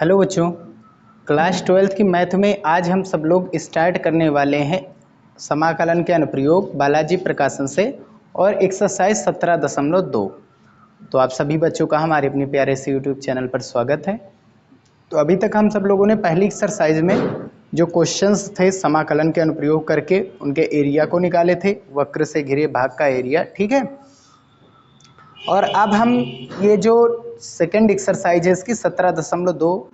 Hello बच्चों, class 12th की math में आज हम सब लोग स्टार्ट करने वाले हैं समाकलन के अनुप्रयोग बालाजी प्रकाशन से और एक्सरसाइज 17.2। तो आप सभी बच्चों का हमारे अपने प्यारे से यूट्यूब चैनल पर स्वागत है। तो अभी तक हम सब लोगों ने पहली एक्सरसाइज में जो क्वेश्चंस थे समाकलन के अनुप्रयोग करके उनके एरिया को निकाले थे, वक्र से घिरे भाग का एरिया, ठीक है। और अब हम ये जो सेकंड एक्सरसाइज है इसकी 17.2,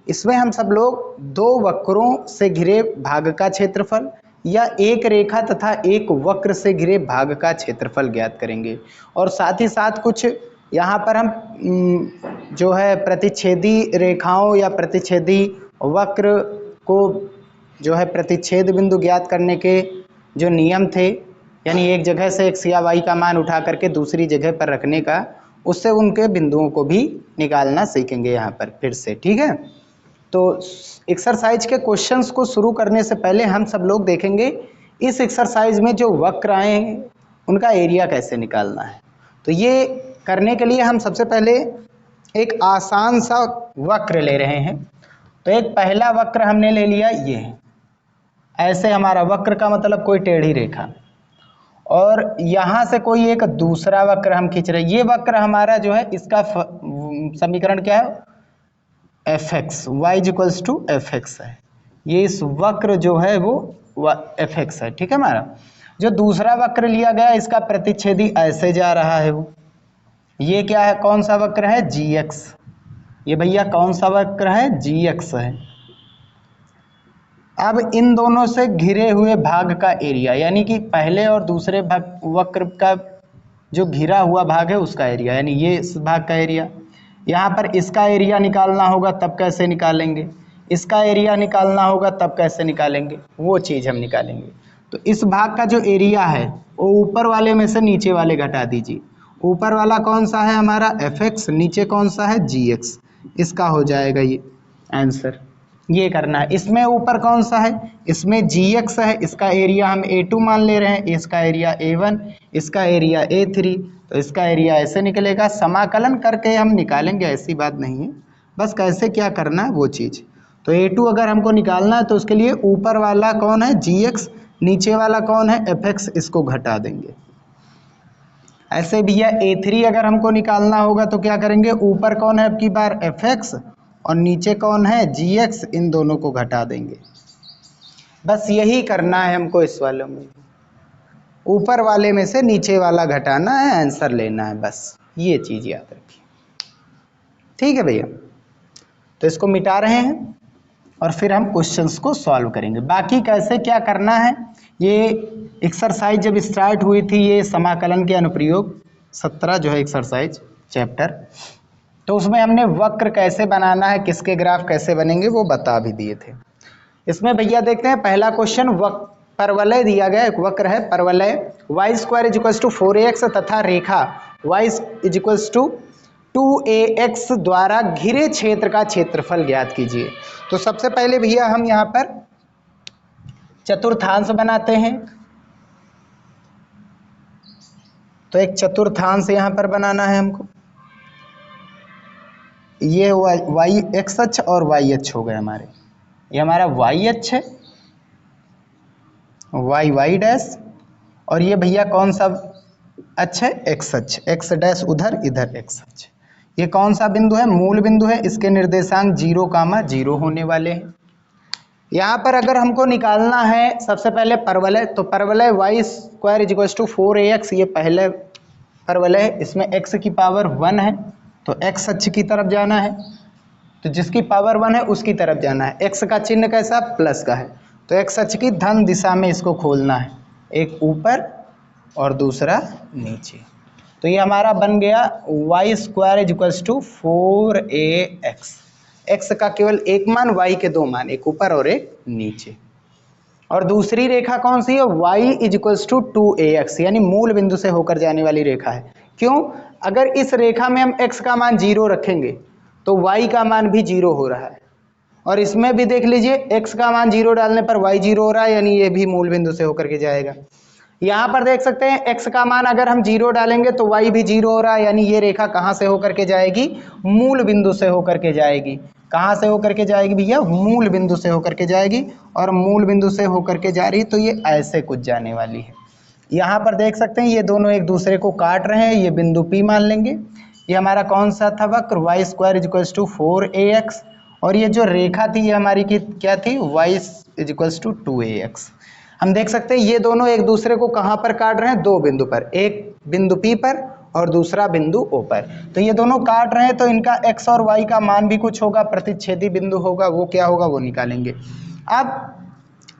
इसमें हम सब लोग दो वक्रों से घिरे भाग का क्षेत्रफल या एक रेखा तथा एक वक्र से घिरे भाग का क्षेत्रफल ज्ञात करेंगे। और साथ ही साथ कुछ यहाँ पर हम जो है प्रतिच्छेदी रेखाओं या प्रतिच्छेदी वक्र को जो है प्रतिच्छेद बिंदु ज्ञात करने के जो नियम थे, यानी एक जगह से x या y का मान उठा करके दूसरी जगह पर रखने का, उससे उनके बिंदुओं को भी निकालना सीखेंगे यहाँ पर फिर से, ठीक है। तो एक्सरसाइज के क्वेश्चंस को शुरू करने से पहले हम सब लोग देखेंगे इस एक्सरसाइज में जो वक्र आए हैं उनका एरिया कैसे निकालना है। तो ये करने के लिए हम सबसे पहले एक आसान सा वक्र ले रहे हैं। तो एक पहला वक्र हमने ले लिया, ये है ऐसे हमारा वक्र का मतलब कोई टेढ़ी रेखा, और यहाँ से कोई एक दूसरा वक्र हम खींच रहे हैं। ये वक्र हमारा जो है इसका समीकरण क्या है, fx, y equals to fx है। ये इस वक्र जो है वो fx है, ठीक है। हमारा जो दूसरा वक्र लिया गया इसका प्रतिच्छेदी ऐसे जा रहा है, वो ये क्या है, कौन सा वक्र है, gx। ये भैया कौन सा वक्र है, gx है। अब इन दोनों से घिरे हुए भाग का एरिया, यानी कि पहले और दूसरे भाग वक्र का जो घिरा हुआ भाग है उसका एरिया, यानी ये इस भाग का एरिया। यहाँ पर इसका एरिया निकालना होगा, तब कैसे निकालेंगे, इसका एरिया निकालना होगा तब कैसे निकालेंगे, वो चीज़ हम निकालेंगे। तो इस भाग का जो एरिया है वो ऊपर वाले में से नीचे वाले घटा दीजिए। ऊपर वाला कौन सा है हमारा fx, नीचे कौन सा है gx, इसका हो जाएगा ये आंसर। ये करना है। इसमें ऊपर कौन सा है, इसमें gx है, इसका एरिया हम a2 मान ले रहे हैं, इसका एरिया a1, इसका एरिया a3, तो इसका एरिया ऐसे निकलेगा। समाकलन करके हम निकालेंगे, ऐसी बात नहीं है, बस कैसे क्या करना है वो चीज़। तो a2 अगर हमको निकालना है तो उसके लिए ऊपर वाला कौन है gx, नीचे वाला कौन है fx, इसको घटा देंगे। ऐसे भैया a3 अगर हमको निकालना होगा तो क्या करेंगे, ऊपर कौन है अब की बार fx और नीचे कौन है gx, इन दोनों को घटा देंगे। बस यही करना है हमको इस वाले में, ऊपर वाले में से नीचे वाला घटाना है, आंसर लेना है, बस ये चीज़ याद रखिए, ठीक है भैया। तो इसको मिटा रहे हैं और फिर हम क्वेश्चंस को सॉल्व करेंगे। बाकी कैसे क्या करना है, ये एक्सरसाइज जब स्टार्ट हुई थी, ये समाकलन के अनुप्रयोग 17 जो है एक्सरसाइज चैप्टर, तो उसमें हमने वक्र कैसे बनाना है, किसके ग्राफ कैसे बनेंगे वो बता भी दिए थे। इसमें भैया देखते हैं पहला क्वेश्चन, परवलय दिया गया, एक वक्र है परवलय y² = 4ax तथा रेखा y = 2ax द्वारा घिरे क्षेत्र का क्षेत्रफल ज्ञात कीजिए। तो सबसे पहले भैया हम यहाँ पर चतुर्थांश बनाते हैं। तो एक चतुर्थांश यहाँ पर बनाना है हमको। ये y x अक्ष और y अक्ष हो गए हमारे, ये हमारा y अक्ष है, y डैश, और ये भैया कौन सा अक्ष है, x अक्ष, x डैश उधर, इधर x अक्ष। ये कौन सा बिंदु है, मूल बिंदु है, इसके निर्देशांक 0, 0 होने वाले हैं। यहाँ पर अगर हमको निकालना है सबसे पहले परवलय, तो परवलय y² = 4ax, ये पहले परवलय है, इसमें x की पावर 1 है, तो x अक्ष की तरफ जाना है, तो जिसकी पावर 1 है उसकी तरफ जाना है। x का चिन्ह कैसा, प्लस का है, तो x अक्ष की धन दिशा में इसको खोलना है, एक ऊपर और दूसरा नीचे। तो ये हमारा बन गया y² = 4ax, x का केवल एक मान, y के दो मान, एक ऊपर और एक नीचे। और दूसरी रेखा कौन सी है, y = 2ax, यानी मूल बिंदु से होकर जाने वाली रेखा है। क्यों, अगर इस रेखा में हम x का मान 0 रखेंगे तो y का मान भी 0 हो रहा है, और इसमें भी देख लीजिए x का मान 0 डालने पर y 0 हो रहा है, यानी ये भी मूल बिंदु से होकर के जाएगा। यहाँ पर देख सकते हैं x का मान अगर हम 0 डालेंगे तो y भी 0 हो रहा है, यानी ये रेखा कहाँ से होकर के जाएगी, मूल बिंदु से होकर के जाएगी। कहाँ से होकर के जाएगी भैया, मूल बिंदु से होकर के जाएगी, और मूल बिंदु से होकर के जा रही तो ये ऐसे कुछ जाने वाली है। यहाँ पर देख सकते हैं ये दोनों एक दूसरे को काट रहे हैं, ये बिंदु P मान लेंगे। ये हमारा कौन सा था वक्र, y square equals to 4ax, और ये जो रेखा थी ये हमारी की क्या थी, y इक्वल्स टू 2ax। हम देख सकते हैं ये दोनों एक दूसरे को कहाँ पर काट रहे हैं, दो बिंदु पर, एक बिंदु P पर और दूसरा बिंदु O पर। तो ये दोनों काट रहे हैं तो इनका x और y का मान भी कुछ होगा, प्रतिच्छेदी बिंदु होगा, वो क्या होगा वो निकालेंगे। अब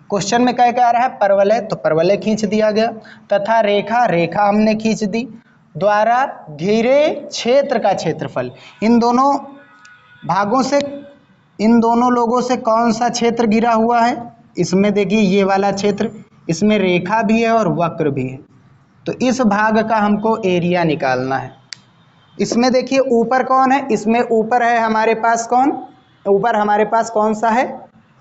क्वेश्चन में क्या आ रहा है, परवलय, तो परवलय खींच दिया गया, तथा रेखा, रेखा हमने खींच दी, द्वारा घिरे क्षेत्र का क्षेत्रफल। इन दोनों भागों से, इन दोनों लोगों से कौन सा क्षेत्र घिरा हुआ है, इसमें देखिए ये वाला क्षेत्र, इसमें रेखा भी है और वक्र भी है, तो इस भाग का हमको एरिया निकालना है। इसमें देखिए ऊपर कौन है, इसमें ऊपर है हमारे पास कौन, ऊपर हमारे पास कौन सा है,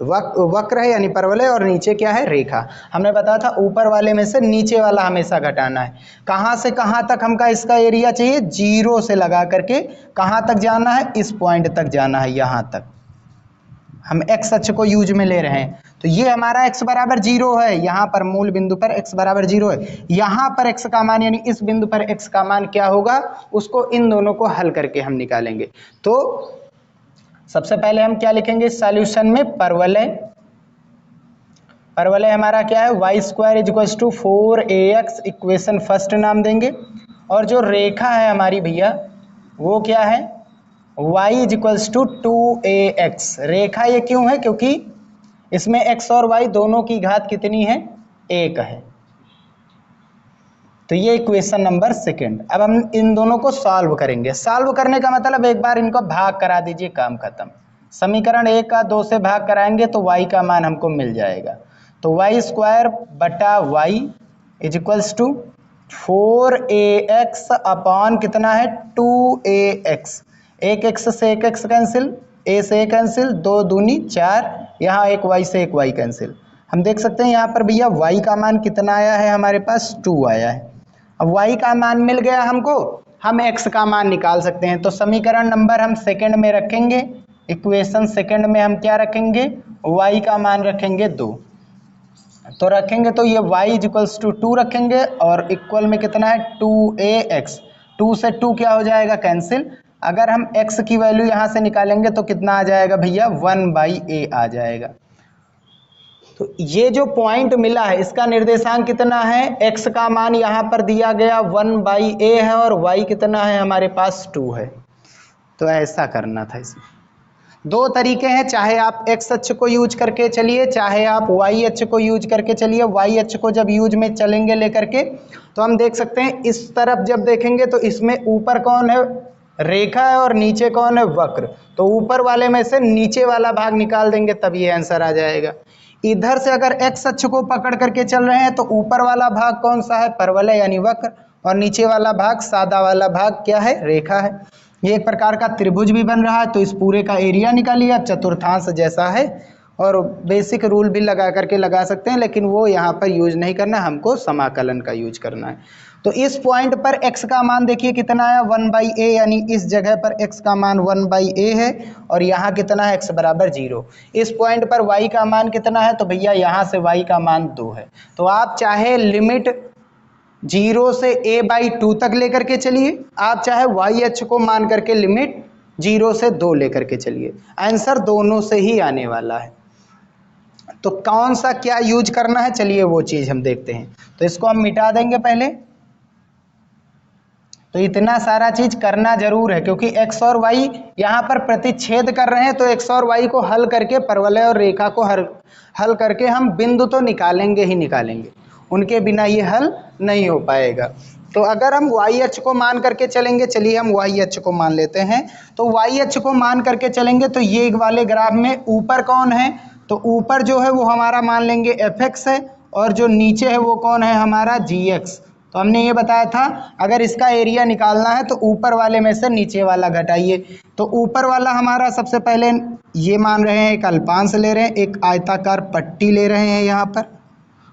वक्र है यानी परवलय, और नीचे क्या है, रेखा। हमने बताया था ऊपर वाले में से नीचे वाला हमेशा घटाना है। कहाँ से कहाँ तक हमका इसका एरिया चाहिए, 0 से लगा करके कहाँ तक जाना है, इस पॉइंट तक जाना है, यहाँ तक। हम x अक्ष को यूज में ले रहे हैं, तो ये हमारा x बराबर 0 है, यहाँ पर मूल बिंदु पर x बराबर 0 है। यहाँ पर x का मान यानी इस बिंदु पर x का मान क्या होगा, उसको इन दोनों को हल करके हम निकालेंगे। तो सबसे पहले हम क्या लिखेंगे सॉल्यूशन में, परवलय, परवलय हमारा क्या है, y square equals to 4ax, equation first नाम देंगे। और जो रेखा है हमारी भैया वो क्या है, y इक्वल्स टू 2ax। रेखा ये क्यों है, क्योंकि इसमें x और y दोनों की घात कितनी है, 1 है। तो ये इक्वेशन नंबर सेकंड। अब हम इन दोनों को सॉल्व करेंगे। सॉल्व करने का मतलब एक बार इनको भाग करा दीजिए, काम खत्म। समीकरण 1 का 2 से भाग कराएंगे तो y का मान हमको मिल जाएगा। तो y स्क्वायर बटा y is equals to 4ax upon कितना है, 2ax। एक x से एक x कैंसिल, a से a कैंसिल, 2 दूनी 4, यहाँ एक y से एक y कैंसिल। हम देख सकते हैं यहाँ पर भैया y का मान कितना आया है, हमारे पास 2 आया है। अब y का मान मिल गया हमको, हम x का मान निकाल सकते हैं। तो समीकरण नंबर हम सेकंड में रखेंगे, इक्वेशन सेकंड में हम क्या रखेंगे, y का मान रखेंगे 2। तो रखेंगे तो ये y इक्वल्स टू 2 रखेंगे, और इक्वल में कितना है 2ax। 2 से 2 क्या हो जाएगा, कैंसिल। अगर हम x की वैल्यू यहाँ से निकालेंगे तो कितना आ जाएगा भैया, 1/a आ जाएगा। तो ये जो पॉइंट मिला है इसका निर्देशांक कितना है, x का मान यहाँ पर दिया गया 1/a है, और y कितना है हमारे पास 2 है। तो ऐसा करना था। इसमें दो तरीके हैं, चाहे आप x अक्ष को यूज करके चलिए, चाहे आप y अक्ष को यूज करके चलिए। y अक्ष को जब यूज में चलेंगे लेकर के, तो हम देख सकते हैं इस तरफ जब देखेंगे तो इसमें ऊपर कौन है, रेखा है, और नीचे कौन है, वक्र। तो ऊपर वाले में से नीचे वाला भाग निकाल देंगे तब ये आंसर आ जाएगा। इधर से अगर x अक्ष को पकड़ करके चल रहे हैं तो ऊपर वाला भाग कौन सा है, परवलय यानी वक्र, और नीचे वाला भाग, सादा वाला भाग क्या है, रेखा है। ये एक प्रकार का त्रिभुज भी बन रहा है। तो इस पूरे का एरिया निकालिए आप, चतुर्थांश जैसा है, और बेसिक रूल भी लगा करके लगा सकते हैं, लेकिन वो यहाँ पर यूज नहीं करना, हमको समाकलन का यूज करना है। तो इस पॉइंट पर x का मान देखिए कितना आया, 1/a, यानी इस जगह पर x का मान 1/a है, और यहाँ कितना है, x बराबर 0। इस पॉइंट पर y का मान कितना है, तो भैया यहाँ से y का मान 2 है। तो आप चाहे लिमिट 0 से a/2 तक लेकर के चलिए, आप चाहे y अक्ष को मान करके लिमिट 0 से 2 लेकर के चलिए, आंसर दोनों से ही आने वाला है। तो कौन सा क्या यूज करना है, चलिए वो चीज़ हम देखते हैं। तो इसको हम मिटा देंगे पहले। तो इतना सारा चीज करना जरूर है, क्योंकि x और y यहाँ पर प्रतिच्छेद कर रहे हैं, तो x और y को हल करके, परवलय और रेखा को हल करके हम बिंदु तो निकालेंगे ही निकालेंगे, उनके बिना ये हल नहीं हो पाएगा। तो अगर हम y अक्ष को मान करके चलेंगे, चलिए हम y अक्ष को मान लेते हैं। तो y अक्ष को मान करके चलेंगे तो ये वाले ग्राफ में ऊपर कौन है, तो ऊपर जो है वो हमारा मान लेंगे fx है, और जो नीचे है वो कौन है, हमारा gx। तो हमने ये बताया था अगर इसका एरिया निकालना है तो ऊपर वाले में से नीचे वाला घटाइए। तो ऊपर वाला हमारा सबसे पहले ये मान रहे हैं, एक अल्पांश ले रहे हैं, एक आयताकार पट्टी ले रहे हैं यहाँ पर,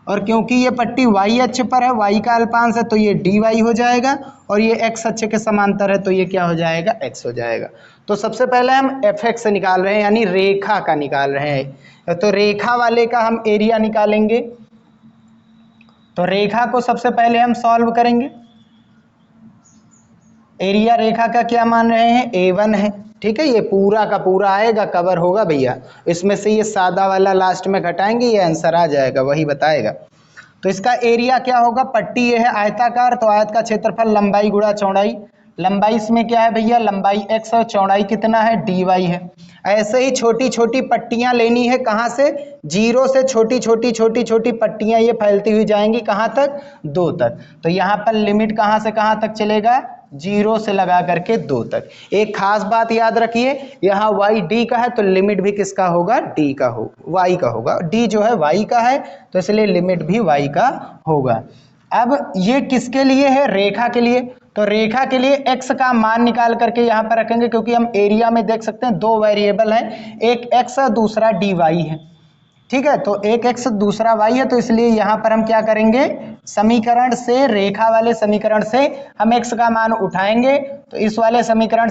और क्योंकि ये पट्टी y अक्ष पर है, y का अल्पांश है, तो ये dy हो जाएगा, और ये x अक्ष के समांतर है तो ये क्या हो जाएगा, x हो जाएगा। तो सबसे पहले हम fx निकाल रहे हैं, यानी रेखा का निकाल रहे हैं। तो रेखा वाले का हम एरिया निकालेंगे। तो रेखा को सबसे पहले हम सॉल्व करेंगे। एरिया रेखा का क्या मान रहे हैं, a1 है। ठीक है, ये पूरा का पूरा आएगा, कवर होगा भैया। इसमें से ये सादा वाला लास्ट में घटाएंगे, ये आंसर आ जाएगा, वही बताएगा। तो इसका एरिया क्या होगा, पट्टी ये है आयताकार, तो आयत का क्षेत्रफल लंबाई गुणा चौड़ाई। लंबाई इसमें क्या है भैया, लंबाई x और चौड़ाई कितना है, dy है। ऐसे ही छोटी छोटी पट्टियां लेनी है, कहाँ से, 0 से छोटी छोटी छोटी छोटी पट्टियां ये फैलती हुई जाएंगी, कहाँ तक, 2 तक। तो यहाँ पर लिमिट कहाँ से कहाँ तक चलेगा, 0 से लगा करके 2 तक। एक खास बात याद रखिए, यहाँ y d का है तो लिमिट भी किसका होगा, d का हो, y का होगा। d जो है y का है तो इसलिए लिमिट भी y का होगा। अब ये किसके लिए है, रेखा के लिए। तो रेखा के लिए x का मान निकाल करके यहाँ पर रखेंगे, क्योंकि हम एरिया में देख सकते हैं 2 वेरिएबल हैं, एक x और दूसरा dy है। ठीक है, तो एक x दूसरा y है, तो इसलिए यहाँ पर हम क्या करेंगे, समीकरण से, रेखा वाले समीकरण से हम x का मान उठाएंगे। तो इस वाले समीकरण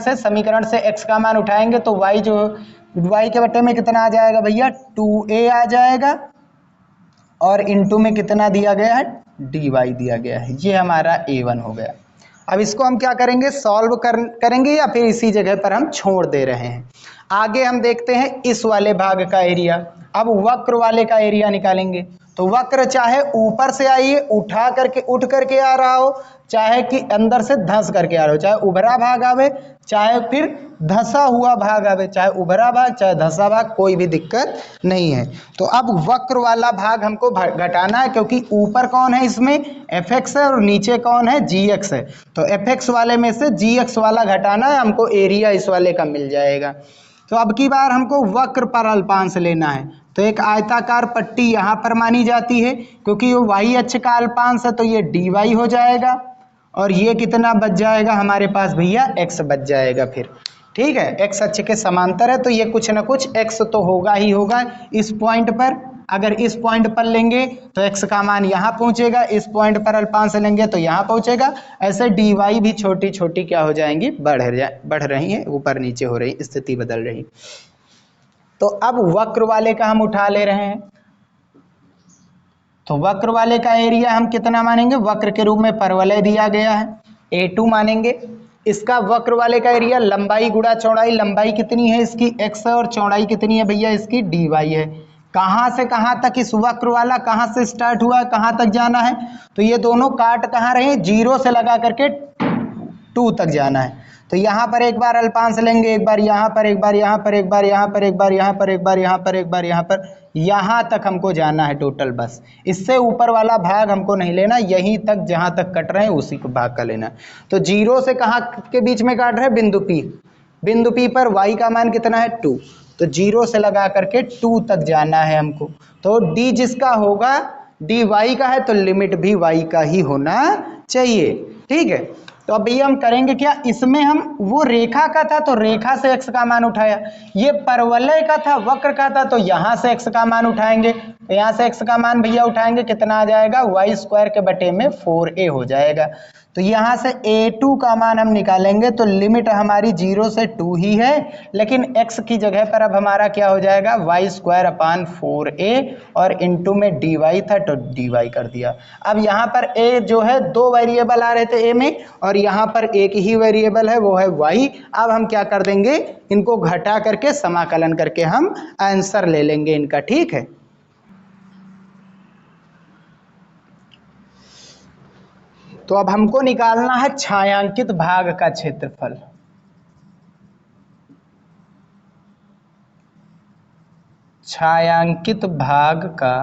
से x का मान उठाएंगे तो y जो, y के बट्टे में कितना आ जाएगा भैया, 2a आ जाएगा, और इनटू में कितना दिया गया है, dy दिया गया है। ये हमारा a1 हो गया। अब इसको हम क्या करेंगे, सॉल्व करेंगे, या फिर इसी जगह पर हम छोड़ दे रहे हैं। आगे हम देखते हैं इस वाले भाग का एरिया। अब वक्र वाले का एरिया निकालेंगे। तो वक्र चाहे ऊपर से आइए, उठ करके आ रहा हो, चाहे कि अंदर से धंस करके आ रहा हो, चाहे उभरा भाग आवे, चाहे फिर धंसा हुआ भाग आवे, चाहे उभरा भाग चाहे धंसा भाग, कोई भी दिक्कत नहीं है। तो अब वक्र वाला भाग हमको घटाना है, क्योंकि ऊपर कौन है इसमें, fx है, और नीचे कौन है, gx है। तो fx वाले में से gx वाला घटाना है हमको, एरिया इस वाले का मिल जाएगा। तो अब की बार हमको वक्र पर अल्पांश लेना है। तो एक आयताकार पट्टी यहाँ पर मानी जाती है, क्योंकि ये y अक्ष का अल्पांश है तो ये dy हो जाएगा, और ये कितना बच जाएगा हमारे पास भैया, x बच जाएगा फिर। ठीक है, x अक्ष के समांतर है तो ये कुछ ना कुछ x तो होगा ही होगा इस पॉइंट पर। अगर इस पॉइंट पर लेंगे तो x का मान यहाँ पहुंचेगा, इस पॉइंट पर अल्पांश लेंगे तो यहाँ पहुंचेगा। ऐसे dy भी छोटी छोटी क्या हो जाएंगी, बढ़ रही है, ऊपर नीचे हो रही, स्थिति बदल रही। तो अब वक्र वाले का हम उठा ले रहे हैं। तो वक्र वाले का एरिया हम कितना मानेंगे, वक्र के रूप में परवलय दिया गया है, a2 मानेंगे। इसका वक्र वाले का एरिया लंबाई गुणा चौड़ाई, लंबाई कितनी है इसकी, x है, और चौड़ाई कितनी है भैया इसकी, dy है। कहाँ से कहाँ तक इस वक्र वाला, कहाँ से स्टार्ट हुआ, कहाँ तक जाना है, तो ये दोनों काट कहाँ रहे, 0 से लगा करके 2 तक जाना है। तो यहाँ पर एक बार अल्पांश लेंगे, एक बार यहाँ पर, एक बार यहाँ पर, एक बार यहाँ पर, एक बार यहाँ पर, एक बार यहाँ पर, एक बार यहाँ पर, यहाँ तक हमको जाना है टोटल। बस इससे ऊपर वाला भाग हमको नहीं लेना, यहीं तक जहाँ तक कट रहे हैं उसी को भाग का लेना है। तो 0 से कहाँ के बीच में काट रहे हैं, बिंदु P। बिंदु P पर y का मान कितना है, 2। तो 0 से लगा करके 2 तक जाना है हमको। तो d जिसका होगा, dy का है तो लिमिट भी y का ही होना चाहिए। ठीक है, तो अब भैया हम करेंगे क्या, इसमें हम, वो रेखा का था तो रेखा से x का मान उठाया, ये परवलय का था, वक्र का था, तो यहाँ से x का मान उठाएंगे। तो यहाँ से x का मान भैया उठाएंगे, कितना आ जाएगा, y² के बटे में 4a हो जाएगा। तो यहाँ से a2 का मान हम निकालेंगे, तो लिमिट हमारी 0 से 2 ही है, लेकिन x की जगह पर अब हमारा क्या हो जाएगा, y²/4a, और इनटू में dy था तो dy कर दिया। अब यहाँ पर a जो है, 2 वेरिएबल आ रहे थे a में, और यहाँ पर एक ही वेरिएबल है, वो है y। अब हम क्या कर देंगे, इनको घटा करके समाकलन करके हम आंसर ले लेंगे इनका। ठीक है, तो अब हमको निकालना है छायांकित भाग का क्षेत्रफल। छायांकित भाग का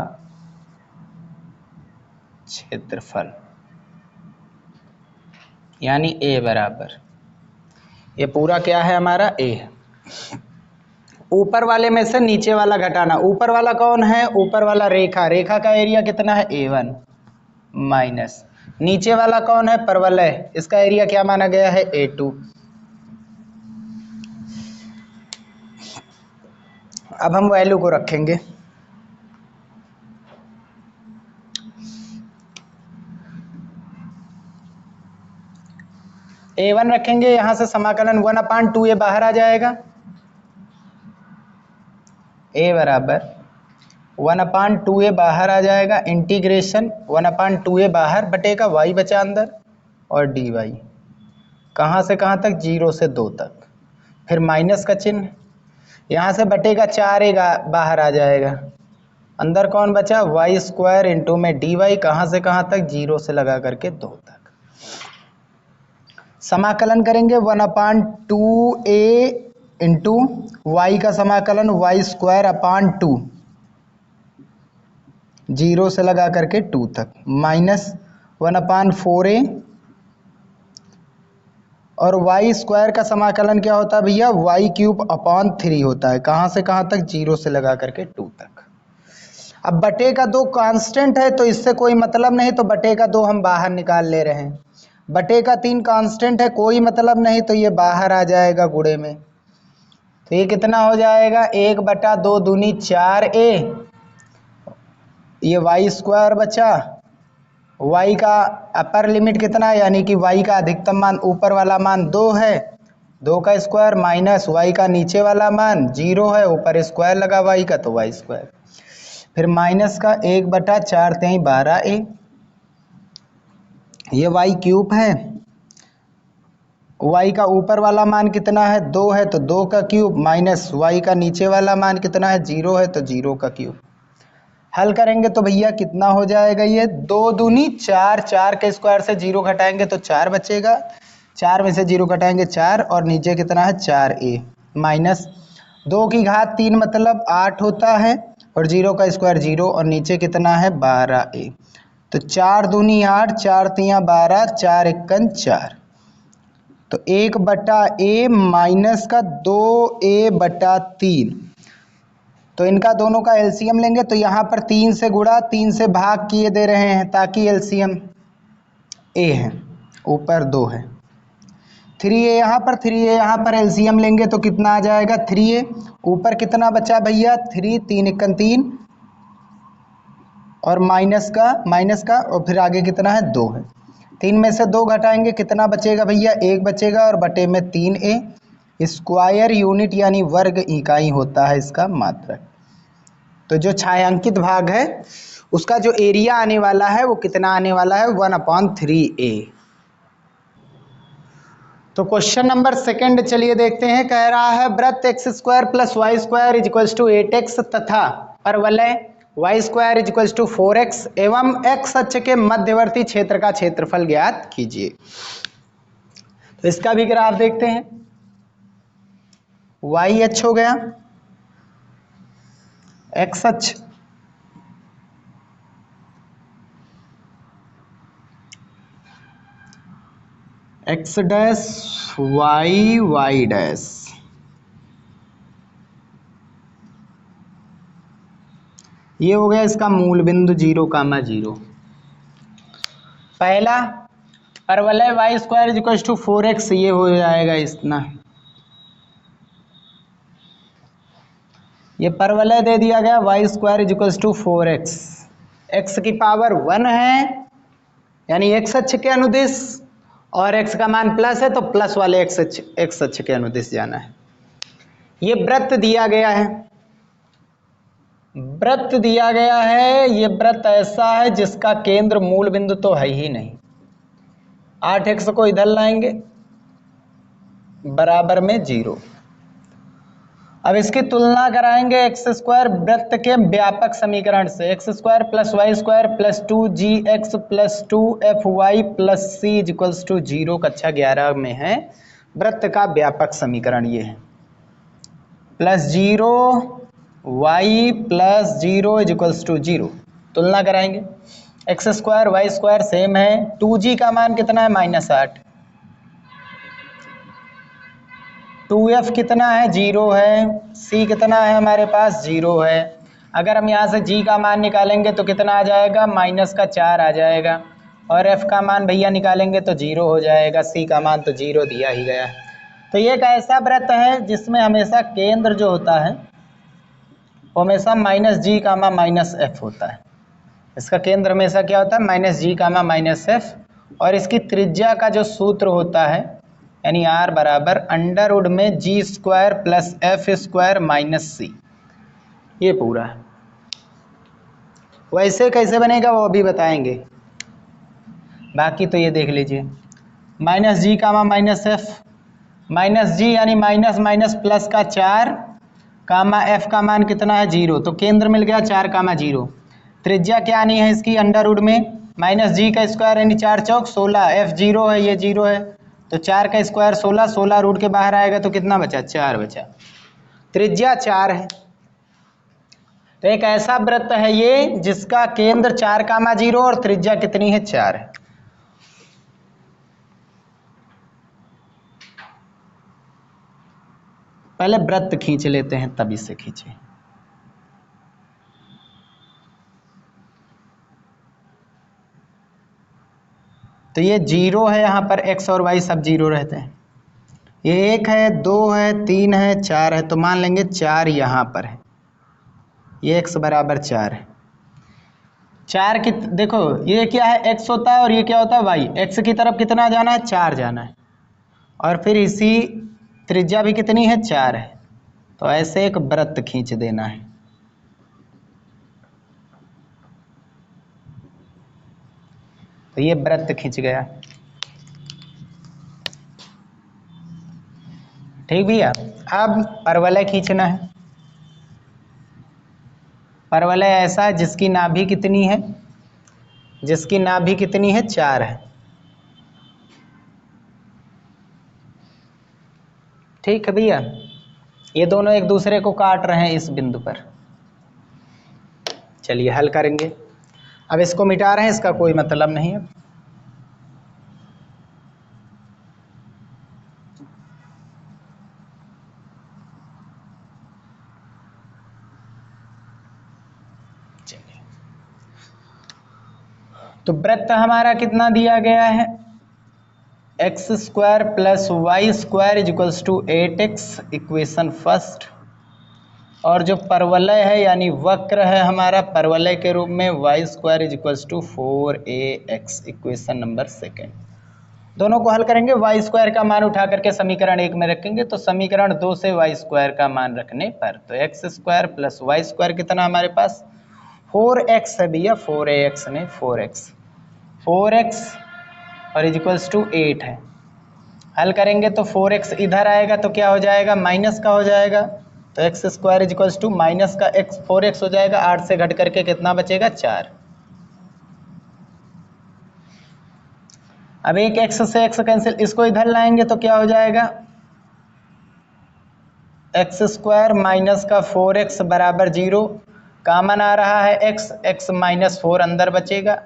क्षेत्रफल यानी a बराबर, ये पूरा क्या है हमारा, a है। ऊपर वाले में से नीचे वाला घटाना, ऊपर वाला कौन है, ऊपर वाला रेखा, रेखा का एरिया कितना है, a1 माइनस, नीचे वाला कौन है, परवलय, इसका एरिया क्या माना गया है, a2। अब हम वैल्यू को रखेंगे। a1 रखेंगे, यहाँ से समाकलन 1/2 बाहर आ जाएगा, a बराबर 1/2 बाहर आ जाएगा, इंटीग्रेशन 1/2 बाहर बटेगा y बचा अंदर और dy कहाँ से कहाँ तक 0 से 2 तक, फिर माइनस का चिन्ह, यहाँ से बटेगा 4a बाहर आ जाएगा, अंदर कौन बचा y² इंटू में dy कहाँ से कहाँ तक 0 से लगा करके 2 तक। समाकलन करेंगे 1/2a इंटू y का समाकलन y²/2 0 से लगा करके 2 तक माइनस 1/4a और y² का समाकलन क्या होता है भैया y³/3 होता है, कहाँ से कहाँ तक 0 से लगा करके 2 तक। अब बटे का 2 कांस्टेंट है तो इससे कोई मतलब नहीं, तो बटे का 2 हम बाहर निकाल ले रहे हैं। बटे का 3 कांस्टेंट है, कोई मतलब नहीं, तो ये बाहर आ जाएगा गुणे में। तो ये कितना हो जाएगा 1/2 दूनी 4a, ये y² बचा, y का अपर लिमिट कितना है यानी कि y का अधिकतम मान ऊपर वाला मान 2 है, 2 का स्क्वायर माइनस y का नीचे वाला मान 0 है, ऊपर स्क्वायर लगा y का तो y², फिर माइनस का 1/4 3 12a, ये y³ है, y का ऊपर वाला मान कितना है 2 है तो 2 का क्यूब माइनस y का नीचे वाला मान कितना है 0 है तो 0 का क्यूब। हल करेंगे तो भैया कितना हो जाएगा, ये 2 दूनी 4, 4 के स्क्वायर से 0 घटाएंगे तो 4 बचेगा, 4 में से 0 घटाएंगे 4 और नीचे कितना है 4a माइनस 2 की घात 3 मतलब 8 होता है और 0 का स्क्वायर 0 और नीचे कितना है 12a, तो 4 दूनी 8, 4 तियाँ 12, 4 एकन 4, तो 1/a माइनस का 2a/3, तो इनका दोनों का एलसीएम लेंगे तो यहाँ पर 3 से गुणा 3 से भाग किए दे रहे हैं ताकि एलसीएम a है, ऊपर 2 है, 3a यहाँ पर एलसीएम लेंगे तो कितना आ जाएगा 3a, ऊपर कितना बचा भैया 3, 3 एकन 3 और माइनस का और फिर आगे कितना है 2 है, 3 में से 2 घटाएंगे कितना बचेगा भैया 1 बचेगा और बटे में 3a, स्क्वायर यूनिट यानी वर्ग इकाई होता है इसका मात्रक। तो जो छायांकित भाग है उसका जो एरिया आने वाला है वो कितना आने वाला है 1/3a। तो क्वेश्चन नंबर 2 चलिए देखते हैं, कह रहा है वृत्त x² + y² = 8x तथा परवलय y² = 4x एवं x अक्ष के मध्यवर्ती क्षेत्र का क्षेत्रफल ज्ञात कीजिए। तो इसका भी ग्राफ देखते हैं, y अक्ष हो गया, x अक्ष, x डैश y डैश, ये हो गया इसका मूल बिंदु 0,0। पहला परवलय y² = 4x, ये हो जाएगा इतना, ये परवलय दे दिया गया y² = 4x, x की पावर 1 है यानी x अक्ष के अनुदिश और x का मान प्लस है तो प्लस वाले x अक्ष के अनुदिश जाना है। ये वृत्त दिया गया है, वृत्त दिया गया है, ये वृत्त ऐसा है जिसका केंद्र मूल बिंदु तो है ही नहीं, 8x को इधर लाएंगे बराबर में 0। अब इसकी तुलना कराएंगे x² वृत्त के व्यापक समीकरण से, x² + y² + 2gx + 2fy + c = 0 कक्षा 11 में है वृत्त का व्यापक समीकरण, ये है +0 y + 0 = 0। तुलना कराएंगे, x² y² सेम है, 2g का मान कितना है -8, 2f कितना है 0 है, c कितना है हमारे पास 0 है। अगर हम यहाँ से g का मान निकालेंगे तो कितना आ जाएगा -4 आ जाएगा और f का मान भैया निकालेंगे तो 0 हो जाएगा, c का मान तो 0 दिया ही गया। तो ये एक ऐसा वृत्त है जिसमें हमेशा केंद्र जो होता है वो हमेशा -g, -f होता है, इसका केंद्र हमेशा क्या होता है -g, -f, और इसकी त्रिज्या का जो सूत्र होता है यानी r बराबर अंडर रूट में G square plus F square minus C, ये पूरा है। वैसे कैसे बनेगा वो अभी बताएंगे, बाकी तो ये देख लीजिए। माइनस जी कामा माइनस एफ, माइनस जी यानी माइनस माइनस प्लस का 4 कामा एफ का मान कितना है 0, तो केंद्र मिल गया 4 कामा 0। त्रिज्या क्या आनी है इसकी अंडर रूट में माइनस जी का स्क्वायर यानी 4 चौक 16, एफ 0 है, ये 0 है, तो 4 का स्क्वायर 16, 16 रूट के बाहर आएगा तो कितना बचा 4 बचा, त्रिज्या 4 है। तो एक ऐसा वृत्त है ये जिसका केंद्र 4 कामा 0 और त्रिज्या कितनी है 4 है। पहले वृत्त खींच लेते हैं तब इसे खींचे। तो ये 0 है, यहाँ पर x और y सब 0 रहते हैं। ये 1 है, 2 है, 3 है, 4 है, तो मान लेंगे 4 यहाँ पर है, ये x बराबर 4 है। 4 की देखो ये क्या है x होता है और ये क्या होता है y, x की तरफ कितना जाना है 4 जाना है, और फिर इसी त्रिज्या भी कितनी है 4 है, तो ऐसे एक वृत्त खींच देना है। तो ये वृत्त खींच गया, ठीक भैया। अब परवलय खींचना है। परवलय ऐसा जिसकी नाभि कितनी है, जिसकी नाभि कितनी है 4 है, ठीक है भैया। ये दोनों एक दूसरे को काट रहे हैं इस बिंदु पर। चलिए हल करेंगे। अब इसको मिटा रहे हैं, इसका कोई मतलब नहीं है। चलिए, तो वृत्त हमारा कितना दिया गया है, X square plus Y square is equals to 8x, equation first. और जो परवलय है यानी वक्र है हमारा परवलय के रूप में Y square is equals to 4ax, equation number second. दोनों को हल करेंगे, वाई स्क्वायर का मान उठा करके समीकरण 1 में रखेंगे, तो समीकरण 2 से वाई स्क्वायर का मान रखने पर तो X square plus Y square कितना हमारे पास 4x है भैया, 4ax नहीं 4x, 4x और इज इक्वल्स टू 8 है। हल करेंगे तो 4x इधर आएगा तो क्या हो जाएगा माइनस का हो जाएगा, तो X square is equals to minus का x 4x हो जाएगा, 8 से घट करके कितना बचेगा 4। अब एक x से x कैंसिल, इसको इधर लाएंगे तो क्या हो जाएगा एक्स स्क्वायर माइनस का 4x बराबर 0, कॉमन आ रहा है x, x माइनस 4 अंदर बचेगा।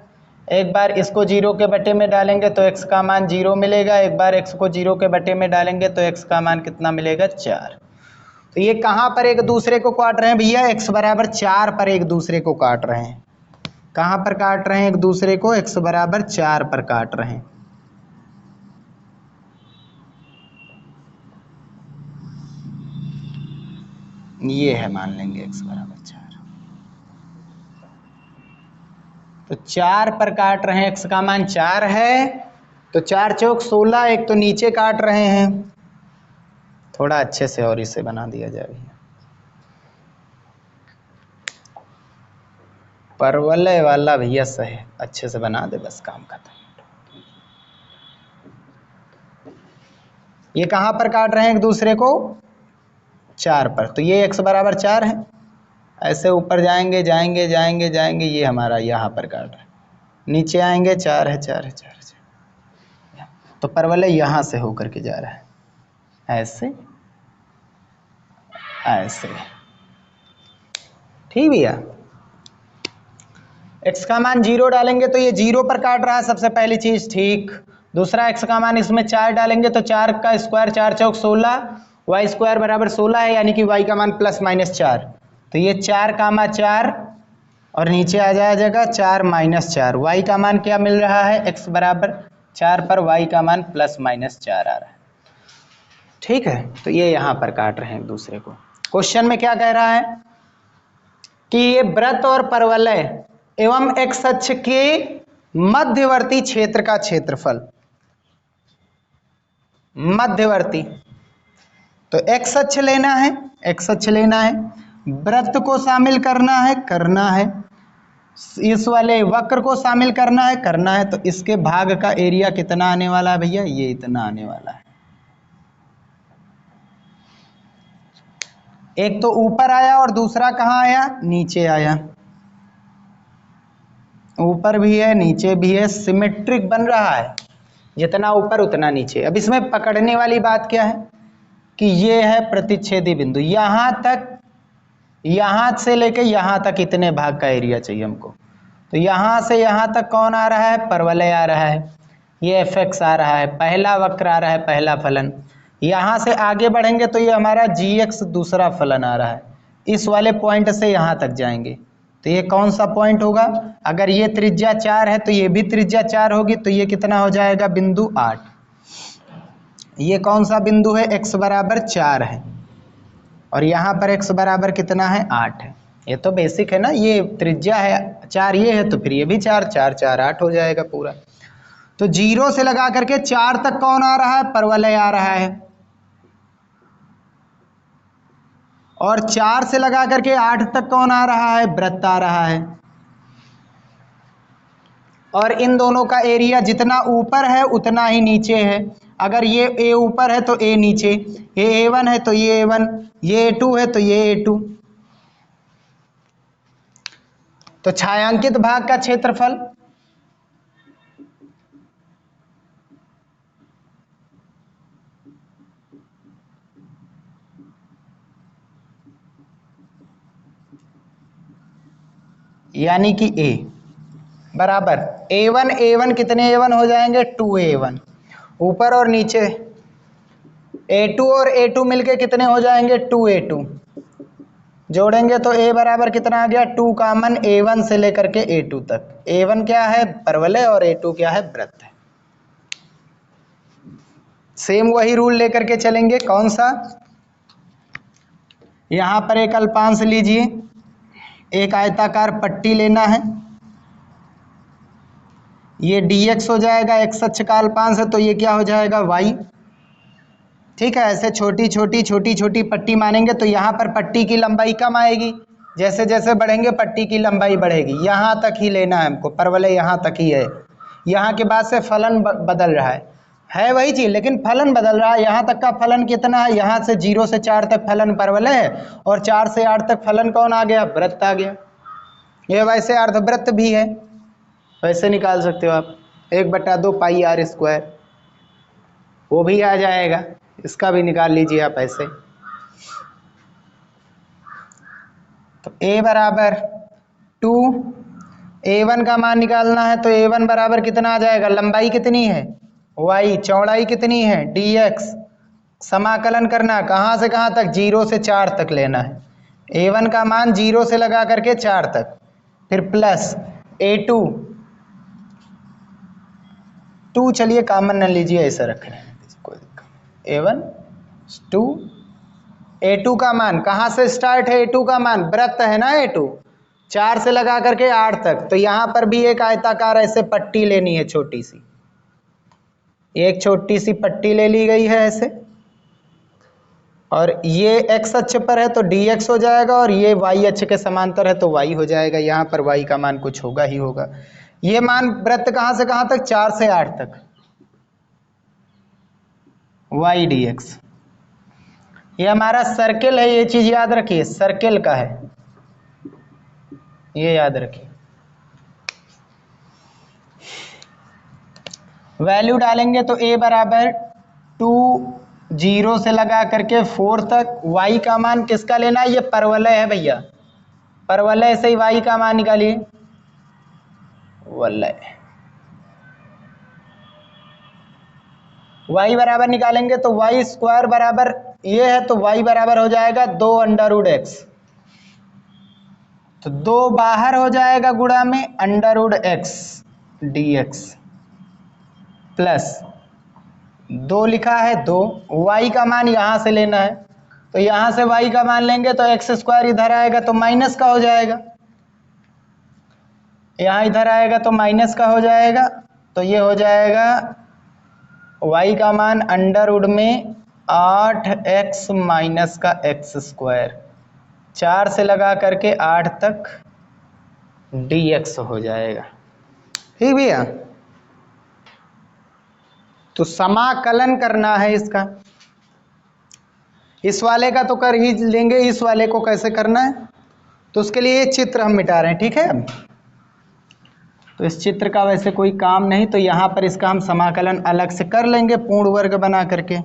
एक बार इसको 0 के बटे में डालेंगे तो x का मान 0 मिलेगा, एक बार x को 0 के बटे में डालेंगे तो x का मान कितना मिलेगा 4। तो ये कहाँ पर एक दूसरे को काट रहे हैं भैया, x बराबर 4 पर एक दूसरे को काट रहे हैं। कहाँ पर काट रहे हैं एक दूसरे को, x बराबर 4 पर काट रहे हैं। ये है, मान लेंगे x बराबर 4, तो 4 पर काट रहे हैं, x का मान 4 है, तो 4 चौक 16, एक तो नीचे काट रहे हैं, थोड़ा अच्छे से और इसे बना दिया जाए। परवलय वाला भैया सही अच्छे से बना दे, बस काम खत्म। ये कहाँ पर काट रहे हैं एक दूसरे को 4 पर, तो ये x बराबर 4 है, ऐसे ऊपर जाएंगे जाएंगे जाएंगे जाएंगे, ये हमारा यहाँ पर काट रहा है, नीचे आएंगे 4 है 4 है 4 है 4, तो परवलय यहाँ से होकर के जा रहा है, ऐसे ऐसे, ठीक भैया। x का मान 0 डालेंगे तो ये 0 पर काट रहा है, सबसे पहली चीज, ठीक। दूसरा x का मान इसमें 4 डालेंगे तो 4 का स्क्वायर 4 चौक 16, वाई स्क्वायर बराबर 16 है, यानी कि y का मान प्लस माइनस 4, तो ये 4 कामा 4 और नीचे आ जाएगा 4 माइनस 4, y का मान क्या मिल रहा है x बराबर 4 पर y का मान प्लस माइनस 4 आ रहा है, ठीक है। तो ये यहाँ पर काट रहे हैं एक दूसरे को। क्वेश्चन में क्या कह रहा है कि ये वृत्त और परवलय एवं x अक्ष के मध्यवर्ती क्षेत्र का क्षेत्रफल, मध्यवर्ती। तो एक्स अक्ष लेना है, एक्स अक्ष लेना है, वृत्त को शामिल करना है, इस वाले वक्र को शामिल करना है। तो इसके भाग का एरिया कितना आने वाला है भैया? ये इतना आने वाला है। एक तो ऊपर आया और दूसरा कहाँ आया? नीचे आया। ऊपर भी है नीचे भी है, सिमेट्रिक बन रहा है, जितना ऊपर उतना नीचे। अब इसमें पकड़ने वाली बात क्या है कि ये है प्रतिच्छेदी बिंदु, यहां तक, यहां से लेके यहां तक इतने भाग का एरिया चाहिए हमको। तो यहां से यहां तक कौन आ रहा है? परवलय आ रहा है, ये एफ एक्स आ रहा है, पहला वक्र आ रहा है, पहला फलन। यहां से आगे बढ़ेंगे तो ये हमारा जी एक्स दूसरा फलन आ रहा है। इस वाले पॉइंट से यहां तक जाएंगे तो ये कौन सा पॉइंट होगा? अगर ये त्रिज्या 4 है तो ये भी त्रिज्या 4 होगी, तो ये कितना हो जाएगा? बिंदु 8। ये कौन सा बिंदु है? x बराबर 4 है और यहाँ पर x बराबर कितना है? 8 है। ये तो बेसिक है ना, ये त्रिज्या है 4, ये है तो फिर ये भी 4, 4 4 8 हो जाएगा पूरा। तो 0 से लगा करके 4 तक कौन आ रहा है? परवलय आ रहा है। और 4 से लगा करके 8 तक कौन आ रहा है? वृत्त आ रहा है। और इन दोनों का एरिया जितना ऊपर है उतना ही नीचे है। अगर ये a ऊपर है तो a नीचे, ये a1 है तो ये a1, ये a2 है तो ये a2। तो छायांकित भाग का क्षेत्रफल यानी कि a बराबर a1 कितने a1 हो जाएंगे? 2a1 ऊपर और नीचे, a2 और a2 मिलके कितने हो जाएंगे? 2a2। जोड़ेंगे तो a बराबर कितना आ गया? 2 कॉमन a1 से लेकर के a2 तक। a1 क्या है? परवलय और a2 क्या है? वृत्त है। सेम वही रूल लेकर के चलेंगे। कौन सा? यहां पर एक अल्पांश लीजिए, एक आयताकार पट्टी लेना है, ये dx हो जाएगा, x अक्ष का अल्पांश है तो ये क्या हो जाएगा? y। ठीक है, ऐसे छोटी छोटी पट्टी मानेंगे तो यहाँ पर पट्टी की लंबाई कम आएगी, जैसे जैसे बढ़ेंगे पट्टी की लंबाई बढ़ेगी। यहाँ तक ही लेना है हमको, परवलय यहाँ तक ही है। यहाँ के बाद से फलन बदल रहा है वही चीज़, लेकिन फलन बदल रहा है। यहाँ तक का फलन कितना है? यहाँ से 0 से 4 तक फलन परवलय है और 4 से 8 तक फलन कौन आ गया? वृत्त आ गया। ये वैसे अर्धवृत्त भी है, वैसे निकाल सकते हो आप, 1/2 पाई r स्क्वायर, वो भी आ जाएगा, इसका भी निकाल लीजिए आप ऐसे। तो a बराबर 2, a1 का मान निकालना है तो a1 बराबर कितना आ जाएगा? लंबाई कितनी है? y, चौड़ाई कितनी है? dx। समाकलन करना कहाँ से कहाँ तक? 0 से 4 तक लेना है। a1 का मान 0 से लगा करके 4 तक, फिर प्लस a2, 2 चलिए कॉमन न लीजिए, ऐसा रख रहे हैं, कोई दिक्कत। a1 2, a2 का मान कहाँ से स्टार्ट है? a2 का मान वृत्त है ना, a2 4 से लगा करके 8 तक। तो यहाँ पर भी एक आयताकार ऐसे पट्टी लेनी है, छोटी सी, एक छोटी सी पट्टी ले ली गई है ऐसे, और ये x अक्ष पर है तो dx हो जाएगा और ये y अक्ष के समांतर है तो y हो जाएगा। यहाँ पर y का मान कुछ होगा ही होगा। ये मान वृत्त कहाँ से कहाँ तक? 4 से 8 तक, y dx। ये हमारा सर्किल है, ये चीज याद रखिए, सर्किल का है, ये याद रखिए। वैल्यू डालेंगे तो a बराबर 2, 0 से लगा करके 4 तक। y का मान किसका लेना है? ये परवलय है भैया, परवलय से ही y का मान निकालिए, वलय। y बराबर निकालेंगे तो y स्क्वायर बराबर ये है तो y बराबर हो जाएगा 2√x। तो 2 बाहर हो जाएगा गुणा में √x dx प्लस 2 लिखा है 2। y का मान यहाँ से लेना है तो यहाँ से y का मान लेंगे तो x स्क्वायर इधर आएगा तो माइनस का हो जाएगा, यहाँ इधर आएगा तो माइनस का हो जाएगा, तो ये हो जाएगा y का मान अंडर रूट में 8x माइनस का एक्स स्क्वायर, 4 से लगा करके 8 तक dx हो जाएगा। ठीक भैया, तो समाकलन करना है इसका। इस वाले का तो कर ही लेंगे, इस वाले को कैसे करना है तो उसके लिए ये चित्र हम मिटा रहे हैं। ठीक है, तो इस चित्र का वैसे कोई काम नहीं, तो यहां पर इसका हम समाकलन अलग से कर लेंगे पूर्ण वर्ग बना करके।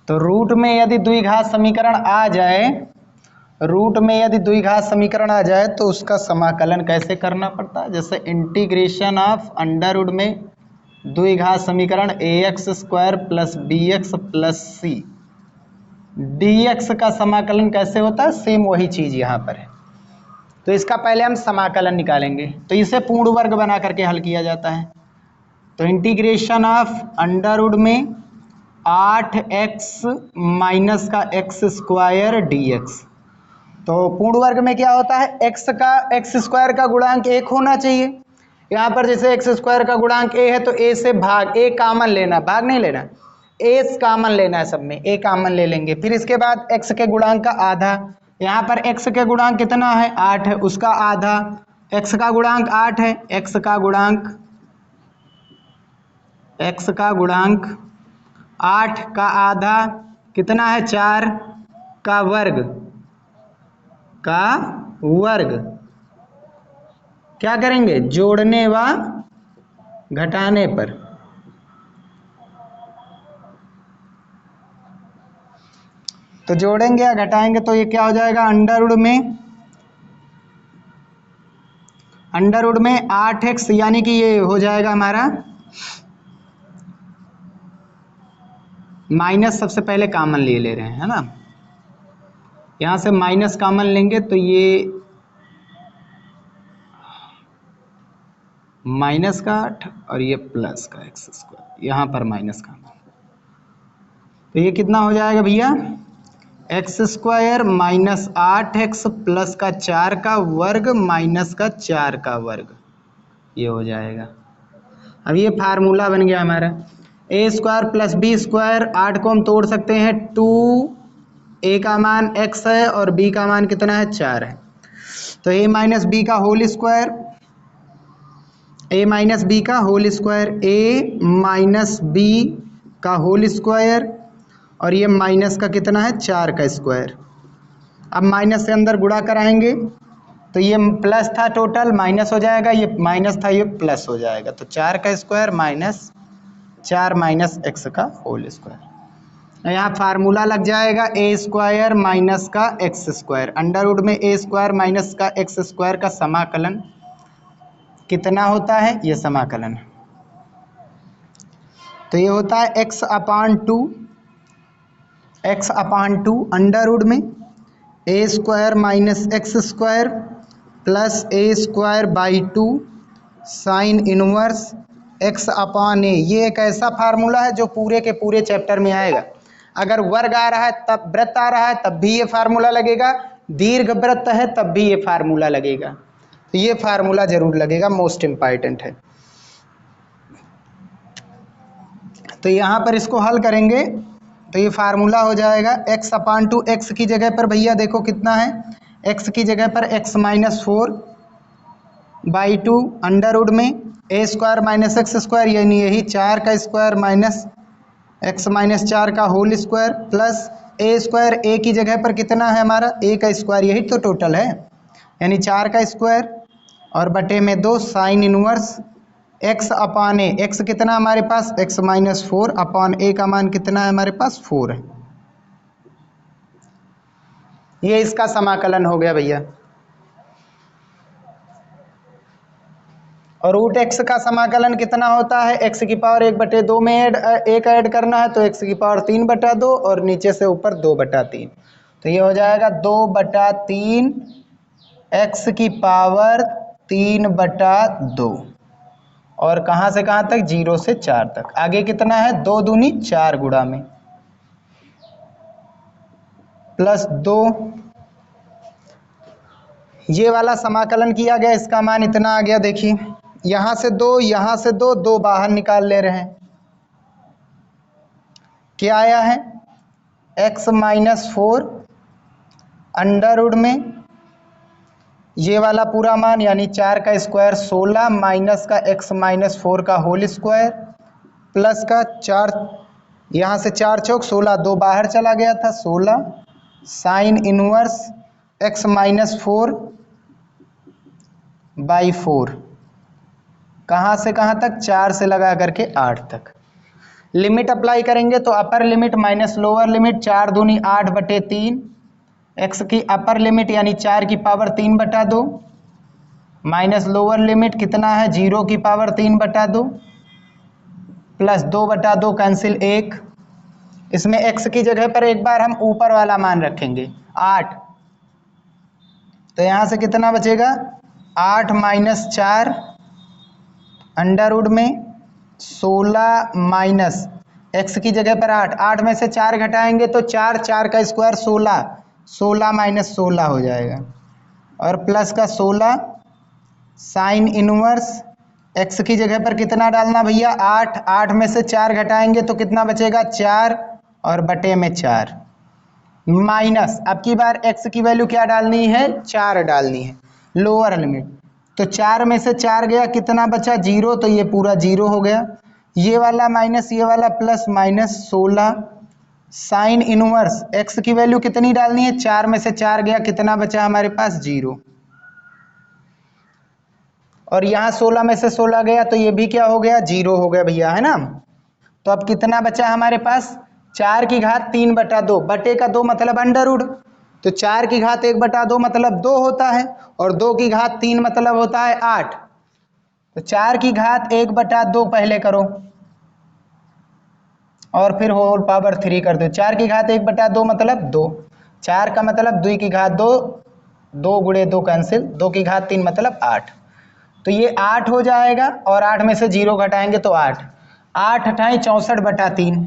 तो रूट में यदि द्विघात समीकरण आ जाए, रूट में यदि द्विघात समीकरण आ जाए तो उसका समाकलन कैसे करना पड़ता है, जैसे इंटीग्रेशन ऑफ अंडर रूट में द्विघात समीकरण ax square plus bx plus C, dx का समाकलन कैसे होता है, सेम वही चीज यहाँ पर है। तो इसका पहले हम समाकलन निकालेंगे, तो इसे पूर्ण वर्ग बना करके हल किया जाता है। तो इंटीग्रेशन ऑफ अंडर रूट में 8x माइनस का एक्स स्क्वायर dx, तो पूर्ण वर्ग में क्या होता है, एक्स स्क्वायर का गुणांक 1 होना चाहिए। यहाँ पर जैसे एक्स स्क्वायर का गुणांक a है तो a से भाग, a कामन लेना, भाग नहीं लेना, a कामन लेना है सब में, a कामन ले लेंगे। फिर इसके बाद x के गुणांक का आधा, यहाँ पर x के गुणांक कितना है 8 है, उसका आधा, x का गुणांक 8 है, x का गुणांक 8 का आधा कितना है 4 का वर्ग क्या करेंगे, जोड़ने व घटाने पर। तो जोड़ेंगे या घटाएंगे तो ये क्या हो जाएगा, अंडर रूट में 8x, यानी कि ये हो जाएगा हमारा माइनस, सबसे पहले कॉमन ले रहे हैं, है ना, यहां से माइनस कॉमन लेंगे तो ये माइनस का 8 और ये प्लस का एक्स स्क्वायर, यहाँ पर माइनस का, तो ये कितना हो जाएगा भैया, x square minus 8x plus का 4 का वर्ग माइनस का 4 का वर्ग, ये हो जाएगा। अब ये फार्मूला बन गया हमारा, ए स्क्वायर प्लस बी स्क्वायर, 8 को हम तोड़ सकते हैं 2, ए का मान x है और b का मान कितना है 4 है, तो a माइनस बी का whole square, a minus B का whole square, a minus B का होल स्क्वायर, और ये माइनस का कितना है 4 का स्क्वायर। अब माइनस से अंदर गुणा कराएंगे तो ये प्लस था, टोटल माइनस हो जाएगा, ये माइनस था, ये प्लस हो जाएगा, तो 4 का स्क्वायर माइनस 4 माइनस एक्स का होल स्क्वायर। यहाँ फार्मूला लग जाएगा ए स्क्वायर माइनस का एक्स स्क्वायर, अंडर रूट में ए स्क्वायर माइनस का एक्स स्क्वायर का समाकलन कितना होता है, ये समाकलन, तो ये होता है x upon two under root में ए square minus x square plus a square by 2 sine inverse x upon a. ये एक ऐसा फार्मूला है जो पूरे के पूरे चैप्टर में आएगा। अगर वर्ग आ रहा है तब, वृत्त आ रहा है तब भी ये फार्मूला लगेगा, दीर्घ वृत्त है तब भी ये फार्मूला लगेगा, तो ये फार्मूला जरूर लगेगा, मोस्ट इम्पॉर्टेंट है। तो यहाँ पर इसको हल करेंगे तो ये फार्मूला हो जाएगा x अपान टू, एक्स की जगह पर भैया देखो कितना है, x की जगह पर x minus 4 by 2 under root में ए स्क्वायर माइनस एक्स स्क्वायर, यानी यही 4 का स्क्वायर माइनस x माइनस 4 का whole square plus a square, ए की जगह पर कितना है हमारा a का स्क्वायर, यही तो टोटल है, यानी 4 का स्क्वायर और बटे में 2 साइन इनवर्स x अपान ए, एक्स कितना हमारे पास x माइनस 4 अपान ए का मान कितना है हमारे पास 4 है। ये इसका समाकलन हो गया भैया। और रूट x का समाकलन कितना होता है, x की पावर 1/2 में एक ऐड करना है तो x की पावर 3/2 और नीचे से ऊपर 2/3, तो ये हो जाएगा 2/3 x की पावर 3/2, और कहाँ से कहाँ तक, 0 से 4 तक। आगे कितना है, 2 दूनी 4 गुणा में प्लस 2, ये वाला समाकलन किया गया, इसका मान इतना आ गया, देखिए यहाँ से 2, यहाँ से 2, 2 बाहर निकाल ले रहे हैं। क्या आया है? x-4 अंडर रूट में ये वाला पूरा मान यानी 4 का स्क्वायर 16 माइनस का x-4 का होल स्क्वायर प्लस का 4, यहाँ से 4 चौक 16, 2 बाहर चला गया था 16 साइन इनवर्स x-4 बाई 4। कहाँ से कहाँ तक? 4 से लगा करके 8 तक। लिमिट अप्लाई करेंगे तो upper limit minus lower limit 4 दूनी 8/3 x की अपर लिमिट यानी 4 की पावर 3/2 माइनस लोअर लिमिट कितना है 0 की पावर 3/2 प्लस 2/2 कैंसिल 1। इसमें x की जगह पर एक बार हम ऊपर वाला मान रखेंगे 8, तो यहाँ से कितना बचेगा 8 माइनस 4 अंडर रूट में 16 माइनस x की जगह पर 8, 8 में से 4 घटाएंगे तो 4, 4 का स्क्वायर 16, 16 माइनस 16 हो जाएगा और प्लस का 16 साइन इनवर्स x की जगह पर कितना डालना भैया 8, 8 में से 4 घटाएंगे तो कितना बचेगा 4 और बटे में 4 माइनस अब की बार x की वैल्यू क्या डालनी है 4 डालनी है लोअर लिमिट, तो 4 में से 4 गया कितना बचा 0, तो ये पूरा 0 हो गया। ये वाला माइनस ये वाला plus minus 16 sign inverse x की वैल्यू कितनी डालनी है 4 में से 4 गया कितना बचा हमारे पास 0, और यहाँ 16 में से 16 गया तो ये भी क्या हो गया 0 हो गया भैया, है ना। तो अब कितना बचा हमारे पास 4 की घात 3/2, बटे का 2 मतलब अंडर रूट, तो 4 की घात 1/2 मतलब 2 होता है और 2 की घात 3 मतलब होता है 8, तो 4 की घात 1/2 पहले करो और फिर होल पावर 3 कर दो। 4 की घात 1/2 मतलब 2, 4 का मतलब 2 की घात 2, 2 गुणे 2 कैंसिल, 2 की घात 3 मतलब 8, तो ये 8 हो जाएगा और 8 में से 0 घटाएंगे तो 8, 8 अठाई 64/3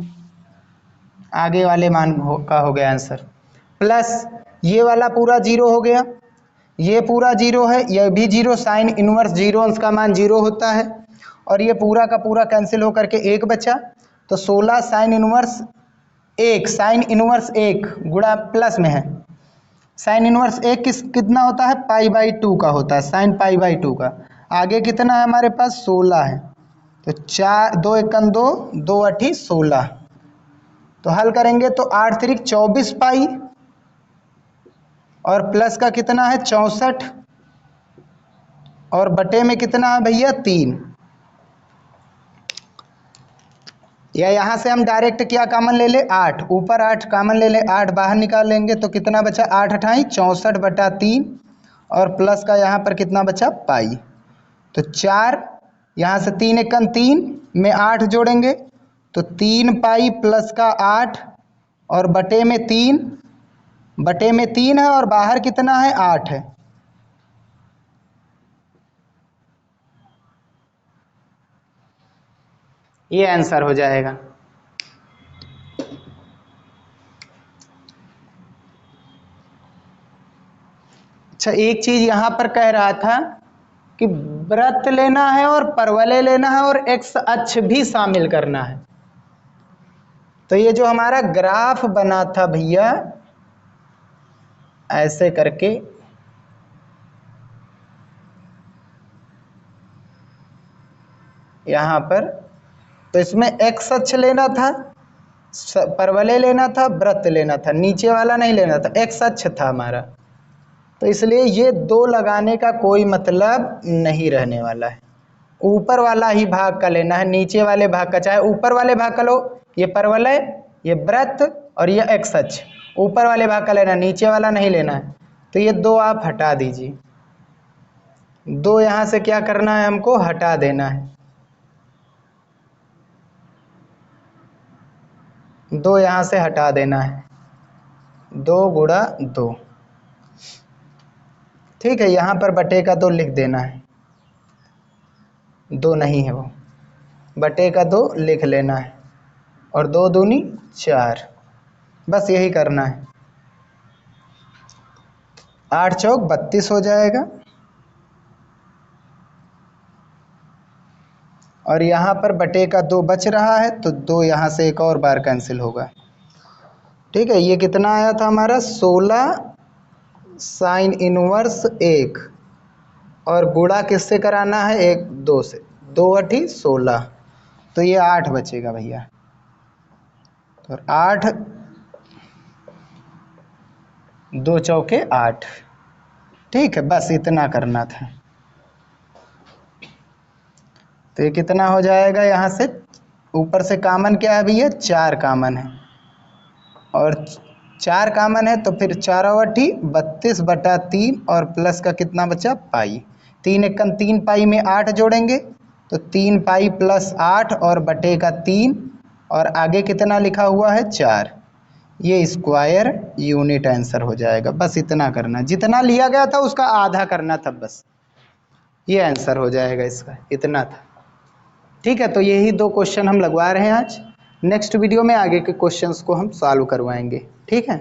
आगे वाले मान का हो गया आंसर। प्लस ये वाला पूरा 0 हो गया, ये पूरा 0 है, ये भी 0, साइन इनवर्स 0 अंश का मान 0 होता है और ये पूरा का पूरा कैंसिल होकर के 1 बचा, तो 16 साइन इनवर्स 1, साइन इनवर्स 1 गुणा प्लस में है, साइन इनवर्स 1 कितना होता है π/2 का होता है, साइन π/2 का। आगे कितना है हमारे पास 16 है, तो 4 2 1 2, 2 8 16, तो हल करेंगे तो 8 3 24 पाई और प्लस का कितना है 64 और बटे में कितना है भैया 3, या यहाँ से हम डायरेक्ट क्या कॉमन ले ले 8, ऊपर 8 कॉमन ले ले, 8 बाहर निकाल लेंगे तो कितना बचा 8 अठाई 64/3 और प्लस का यहाँ पर कितना बचा पाई, तो 4 यहाँ से 3 1 3 में 8 जोड़ेंगे तो 3 पाई प्लस का 8 और बटे में 3, बटे में 3 है और बाहर कितना है 8 है, ये आंसर हो जाएगा। अच्छा एक चीज यहां पर कह रहा था कि वृत्त लेना है और परवलय लेना है और एक्स अक्ष भी शामिल करना है, तो ये जो हमारा ग्राफ बना था भैया ऐसे करके, यहाँ पर, तो इसमें एक्स अक्ष लेना था, परवलय लेना था, वृत्त लेना था, नीचे वाला नहीं लेना था, एक्स अक्ष था हमारा, तो इसलिए ये 2 लगाने का कोई मतलब नहीं रहने वाला है, ऊपर वाला ही भाग का लेना है, नीचे वाले भाग का चाहे ऊपर वाले भाग का लो, ये परवलय ये वृत्त और ये एक्स अक्ष, ऊपर वाले भाग का लेना, नीचे वाला नहीं लेना है, तो ये 2 आप हटा दीजिए, 2 यहाँ से क्या करना है हमको हटा देना है, 2 यहाँ से हटा देना है, 2 गुणा 2, ठीक है, यहाँ पर बटे का 2 लिख देना है, 2 नहीं है वो, बटे का 2 लिख लेना है और 2 दूनी 4, बस यही करना है, 8 चौक 32 हो जाएगा और यहाँ पर बटे का 2 बच रहा है, तो 2 यहाँ से एक और बार कैंसिल होगा। ठीक है, ये कितना आया था हमारा 16 साइन इनवर्स 1, और गुणा किससे कराना है, 1 2 से, 2 अठी 16, तो ये 8 बचेगा भैया। तो 8 2 चौके 8। ठीक है, बस इतना करना था। तो ये कितना हो जाएगा, यहाँ से ऊपर से कामन क्या है भैया, 4 कामन है, और 4 कामन है तो फिर 4 अठी 32/3, और प्लस का कितना बचा, पाई। 3 एकम 3 पाई में 8 जोड़ेंगे तो 3 पाई प्लस 8 और बटे का 3, और आगे कितना लिखा हुआ है, 4। ये स्क्वायर यूनिट आंसर हो जाएगा। बस इतना करना, जितना लिया गया था उसका आधा करना था, बस ये आंसर हो जाएगा इसका, इतना था। ठीक है, तो यही 2 क्वेश्चन हम लगवा रहे हैं आज। नेक्स्ट वीडियो में आगे के क्वेश्चंस को हम सॉल्व करवाएंगे। ठीक है।